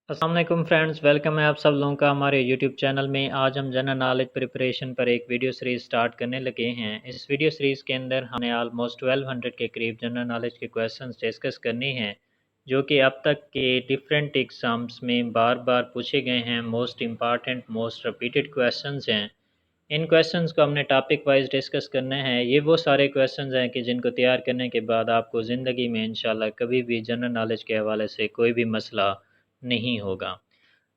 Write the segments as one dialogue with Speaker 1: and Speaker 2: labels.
Speaker 1: अस्सलाम वालेकुम friends, welcome है आप सब लोगों का हमारे यूट्यूब चैनल में। आज हम जनरल नॉलेज प्रिपरेशन पर एक वीडियो सीरीज़ स्टार्ट करने लगे हैं। इस वीडियो सीरीज़ के अंदर हमने ऑलमोस्ट 1200 के करीब जनरल नॉलेज के क्वेश्चंस डिस्कस करने हैं, जो कि अब तक के डिफरेंट एग्ज़ाम्स में बार बार पूछे गए हैं। Most important, most repeated questions हैं। इन क्वेश्चंस को हमने टॉपिक वाइज डिस्कस करना है। ये वो सारे क्वेश्चंस हैं कि जिनको तैयार करने के बाद आपको ज़िंदगी में इंशाल्लाह कभी भी जनरल नॉलेज के हवाले से कोई भी मसला नहीं होगा।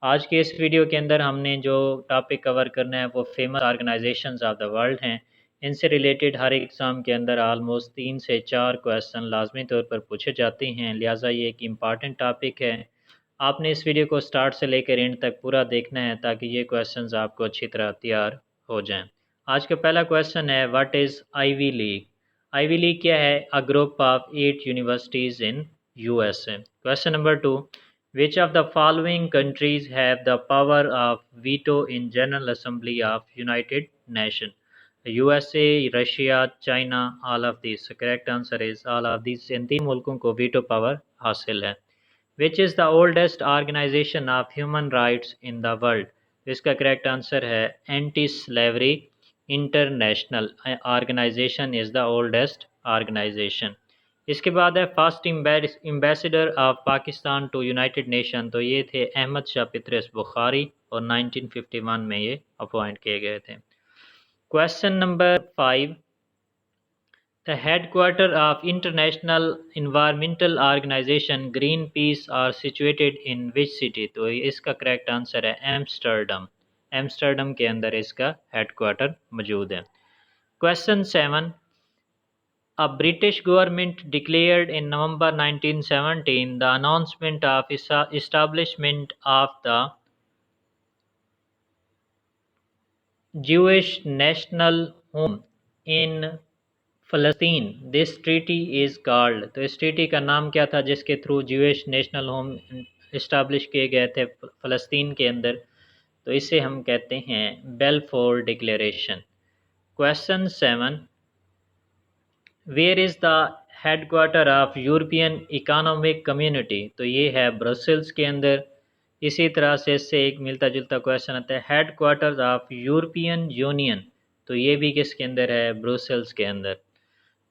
Speaker 1: आज के इस वीडियो के अंदर हमने जो टॉपिक कवर करना है वो famous organisations of the world हैं। इनसे रिलेटेड हर एग्ज़ाम के अंदर आलमोस्ट 3 से 4 क्वेश्चन लाजमी तौर पर पूछे जाते हैं, लिहाजा ये एक इम्पॉर्टेंट टॉपिक है। आपने इस वीडियो को स्टार्ट से लेकर एंड तक पूरा देखना है ताकि ये क्वेश्चंस आपको अच्छी तरह तैयार हो जाएं। आज का पहला क्वेश्चन है, what is Ivy League? Ivy League क्या है? A group of 8 universities in USA. Question number 2, which of the following countries have the power of veto in General Assembly of United Nations? USA, Russia, China, all of these. So correct answer is all of these. इन तीन मुल्कों को veto power हासिल है। Which is the oldest organization of human rights in the world? इसका correct answer है Anti Slavery International organization is the oldest organization. इसके बाद है first ambassador of Pakistan to United Nation, तो ये थे अहमद शाह पितरस बुखारी और 1951 में ये अपॉइंट किए गए थे। Question number 5, the headquarters of International Environmental Organization Greenpeace are situated in which city? तो इसका करेक्ट आंसर है एम्स्टर्डम। एम्स्टर्डम के अंदर इसका हेडक्वार्टर मौजूद है। Question 7, a British government declared in November 1917 the announcement of establishment of the Jewish National Home in Palestine, this treaty is called, तो इस ट्रीटी का नाम क्या था जिसके through Jewish national home establish किए गए थे फ़लस्तीन के अंदर? तो इसे हम कहते हैं Balfour declaration. Question 7, where is the headquarter of European economic community? तो ये है ब्रसल्स के अंदर। इसी तरह से इससे एक मिलता जुलता क्वेश्चन आता है, हेडक्वार्टर ऑफ यूरोपियन यूनियन, तो ये भी किसके अंदर है? ब्रसल्स के अंदर।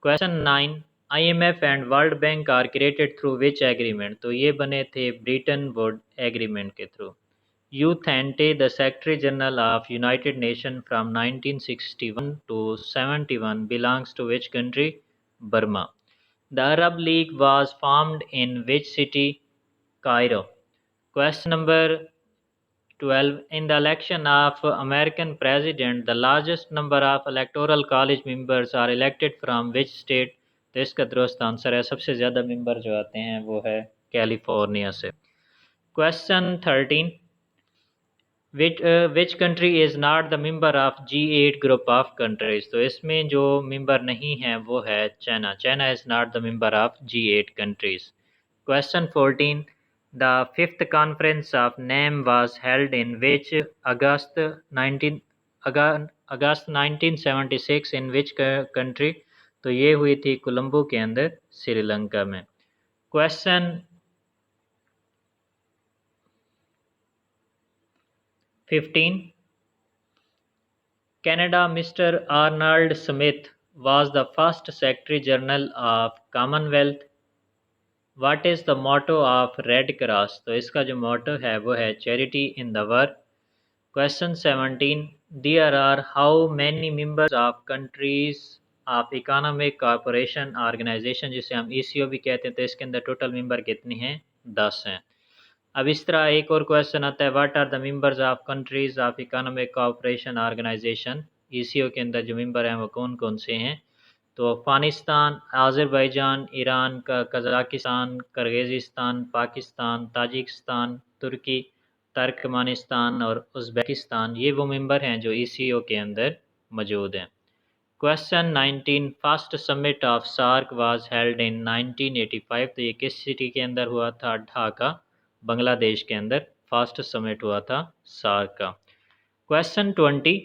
Speaker 1: Question 9, IMF and world bank are created through which agreement? तो ये बने थे ब्रिटन वुड एग्रीमेंट के through. U Thant the secretary general of United Nation from 1961 to 71 belongs to which country? Burma. The Arab League was formed in which city? Cairo. Question number 12, in the election of American president, the largest number of electoral college members are elected from which state? तो इसका दुरुस्त answer है, सबसे ज़्यादा member जो आते हैं वो है कैलिफोर्निया से। Question 13, which country is not the member of G8 group of countries? तो इसमें जो मेंबर नहीं है वो है China. China is not the member of G8 countries. Question 14, the fifth conference of NAM was held in which August 1976 in which country? तो ये हुई थी कोलंबो के अंदर, श्रीलंका में। Question 15, Canada Mr. Arnold Smith was the first Secretary General of Commonwealth. What is the motto of Red Cross? तो इसका जो motto है वो है Charity in the World. Question 17, there are how many members of countries of Economic Cooperation Organization, जिसे हम ECO भी कहते हैं, तो इसके अंदर टोटल मेंबर कितने हैं? 10 हैं। अब इस तरह एक और क्वेश्चन आता है, what are the members of countries of Economic Cooperation Organization? ECO के अंदर जो मेंबर हैं वो कौन कौन से हैं? तो Afghanistan, Azerbaijan, Iran, Kazakhstan, Kyrgyzstan, Pakistan, Tajikistan, तुर्की, तुर्कमेनिस्तान और उज़्बेकिस्तान, ये वो मेंबर हैं जो ECO के अंदर मौजूद हैं। Question 19, first summit of SAARC was held in 1985, तो ये किस सिटी के अंदर हुआ था? ढाका, बांग्लादेश के अंदर फर्स्ट समिट हुआ था सार्क का। Question 20,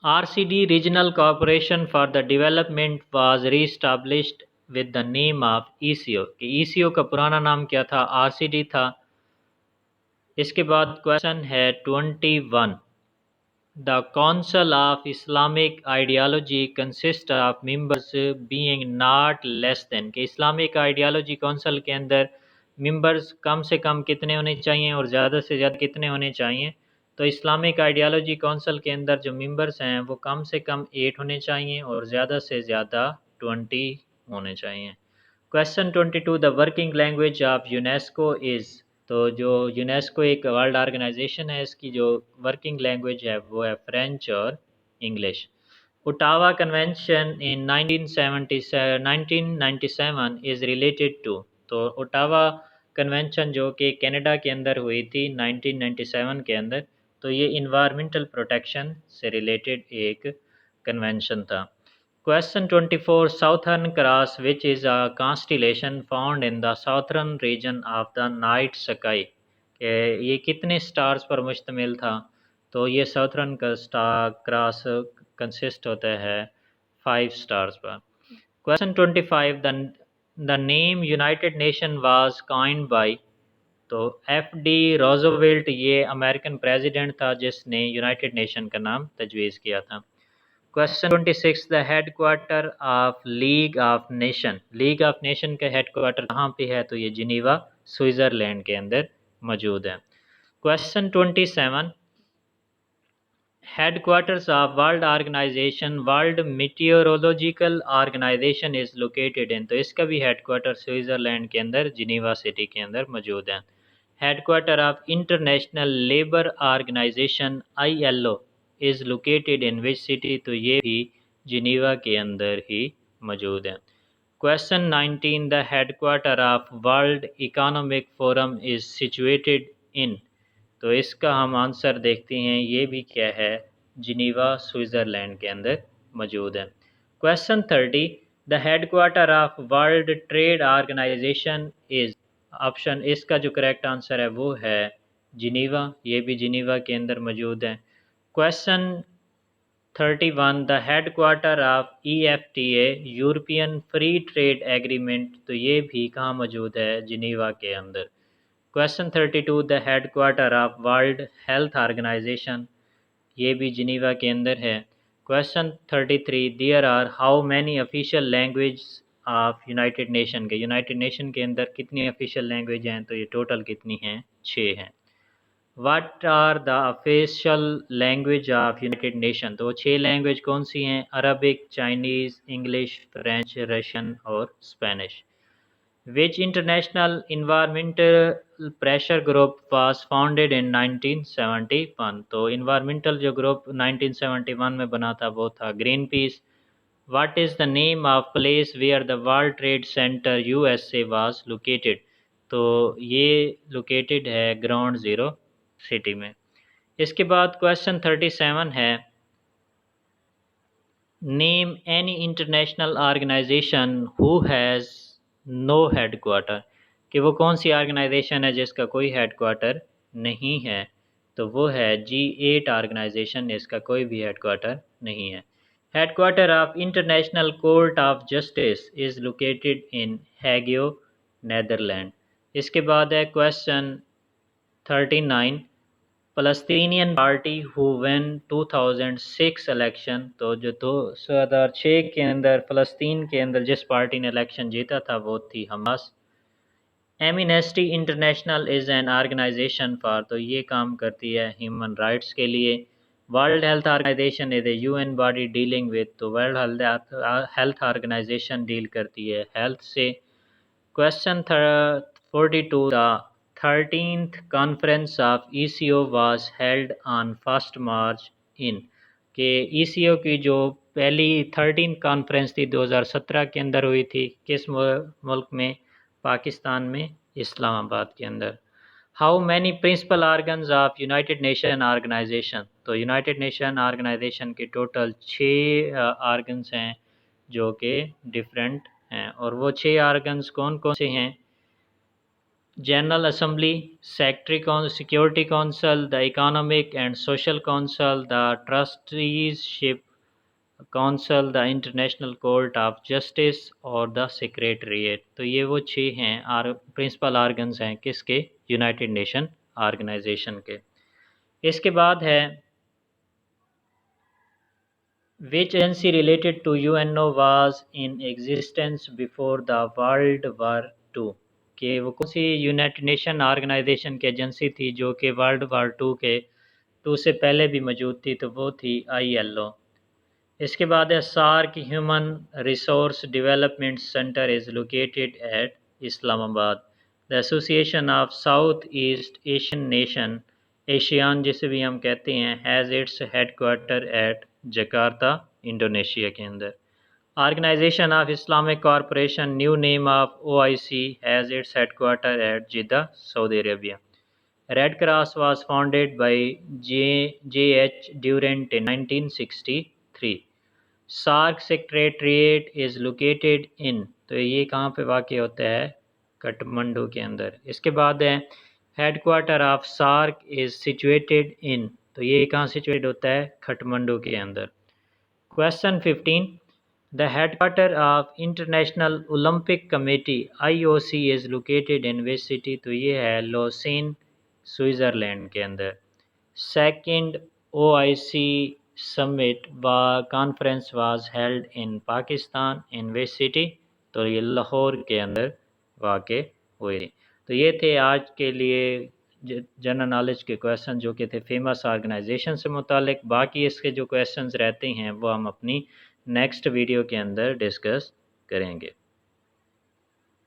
Speaker 1: RCD Regional Cooperation for the Development was re-established with the name of eco, कि ईसीओ का पुराना नाम क्या था? आरसीडी था। इसके बाद क्वेश्चन है 21। The Council of Islamic Ideology consists of members being not less than, कि इस्लामिक आइडियालॉजी काउंसिल के अंदर मेंबर्स कम से कम कितने होने चाहिए और ज़्यादा से ज़्यादा कितने होने चाहिए? तो इस्लामिक आइडियालॉजी काउंसिल के अंदर जो मेंबर्स हैं वो कम से कम 8 होने चाहिए और ज़्यादा से ज़्यादा 20 होने चाहिए। Question 22, the working language of UNESCO is, तो जो यूनेस्को एक वर्ल्ड ऑर्गेनाइजेशन है, इसकी जो वर्किंग लैंग्वेज है वो है फ्रेंच और English. Ottawa Convention in 1997 is related to, तो ओटावा कन्वेंशन जो कि कनाडा के अंदर हुई थी 1997 के अंदर, तो ये इन्वायरमेंटल प्रोटेक्शन से रिलेटेड एक कन्वेंशन था। Question 24, Southern Cross, which is a constellation found in the southern region of the night sky, कि ये कितने स्टार्स पर मुश्तमिल था? तो ये साउथर्न क्रॉस कंसिस्ट होता है 5 स्टार्स पर। Question 25, the name United nation was coined bye, तो एफ.डी. रोजवेल्ट ये अमेरिकन प्रेसिडेंट था जिसने यूनाइटेड नेशन का नाम तजवीज़ किया था। Question 26, the headquarter of league of nation, league of nation का हेडक्वार्टर कहाँ पे है? तो ये जिनीवा स्विट्ज़रलैंड के अंदर मौजूद है। Question 27, headquarters of world organization, World Meteorological Organization is located in, तो इसका भी हेडक्वार्टर स्विट्ज़रलैंड के अंदर जिनीवा सिटी के अंदर मौजूद है। Headquarter of International Labour Organization ILO is located in which city, तो ये भी जिनीवा के अंदर ही मौजूद है। Question 19, the headquarter of World Economic Forum is situated in, तो इसका हम आंसर देखते हैं, ये भी क्या है? जिनीवा स्विट्ज़रलैंड के अंदर मौजूद है। Question 30, the headquarter of World Trade Organization is, option इसका जो करेक्ट आंसर है वो है जिनीवा, ये भी जिनीवा के अंदर मौजूद है। Question 31, the headquarter of EFTA European Free Trade Agreement, तो ये भी कहाँ मौजूद है? जिनीवा के अंदर। Question 32, the headquarter of World Health Organization, ये भी जिनीवा के अंदर है। Question 33, there are how many official language of United Nation, के यूनाइटेड नेशन के अंदर कितनी ऑफिशियल लैंग्वेज हैं? तो ये टोटल कितनी हैं? 6 हैं। What are the official language of United Nation, तो वो 6 लैंग्वेज कौन सी हैं? Arabic, Chinese, English, French, Russian और Spanish. Which international environmental pressure group was founded in 1971, तो environmental जो ग्रुप 1971 में बना था वो था green peas. What is the name of place where the World Trade Center USA was located, तो ये लोकेटेड है ग्राउंड ज़ीरो सिटी में। इसके बाद क्वेश्चन 37 है, name any international organization who has no headquarter, कि वो कौन सी ऑर्गेनाइजेशन है जिसका कोई हेडक्वार्टर नहीं है? तो वो है G8 ऑर्गेनाइजेशन, इसका कोई भी हेडक्वार्टर नहीं है। Headquarter of International Court of Justice is located in Hague, Netherland. इसके बाद है question 39, Palestinian party who win 2006 election, तो जो 2006 के अंदर फ़लस्तीन के अंदर जिस पार्टी ने इलेक्शन जीता था वो थी Hamas. Amnesty International is an organization for, तो ये काम करती है ह्यूमन राइट्स के लिए। World Health Organization is a UN body dealing with, तो वर्ल्ड हेल्थ ऑर्गेनाइजेशन डील करती है हेल्थ से। Question 42, the 13th conference of ECO was held on 1 March in, के ECO की जो पहली 13 कॉन्फ्रेंस थी 2017 के अंदर हुई थी, किस मुल्क में? पाकिस्तान में, इस्लामाबाद के अंदर। How many principal organs of United Nation Organization, तो यूनाइटेड नेशन ऑर्गेनाइजेशन के टोटल 6 आर्गन्स हैं जो कि डिफरेंट हैं, और वो 6 आर्गन्स कौन कौन से हैं? General assembly, security council, the economic and social council, the trusteeship council, the international Court of justice और द सेक्रेटरीट। तो ये वो 6 हैं प्रिंसिपल आर्गन्स हैं किसके, यूनाइटेड नेशन ऑर्गेनाइजेशन के। इसके बाद है which agency related to UNO was in existence before the world war two, कि वो कौन सी यूनाइटेड नेशन ऑर्गेनाइजेशन की एजेंसी थी जो कि वर्ल्ड वार टू से पहले भी मौजूद थी, तो वो थी ILO। इसके बाद है SAARC human resource development centre is located at Islamabad. The association of south east Asian nation, ASEAN जिसे भी हम कहते हैं, has its headquarter at Jakarta, Indonesia के अंदर। Organisation of Islamic corporation, new name of OIC, has its headquarter at Jeddah, Saudi Arabia. Red Cross was founded by J.H. Durant in 1963। SAARC secretariat is located in, तो ये कहाँ पे वाक़ होता है, काठमांडू के अंदर। इसके बाद है headquarter of SAARC is situated in, तो ये कहाँ सिचुएट होता है, काठमांडू के अंदर। Question 15, the headquarter of international Olympic committee IOC is located in which city, तो ये है लोसेन, स्विट्ज़रलैंड के अंदर। सेकंड OIC समिट व conference was held in Pakistan in which city, तो ये लाहौर के अंदर वाक़ हुए। तो ये थे आज के लिए जनरल नॉलेज के क्वेश्चन जो कि थे फेमस ऑर्गेनाइजेशन से मुतालिक। बाकी इसके जो क्वेश्चंस रहते हैं वो हम अपनी नेक्स्ट वीडियो के अंदर डिस्कस करेंगे।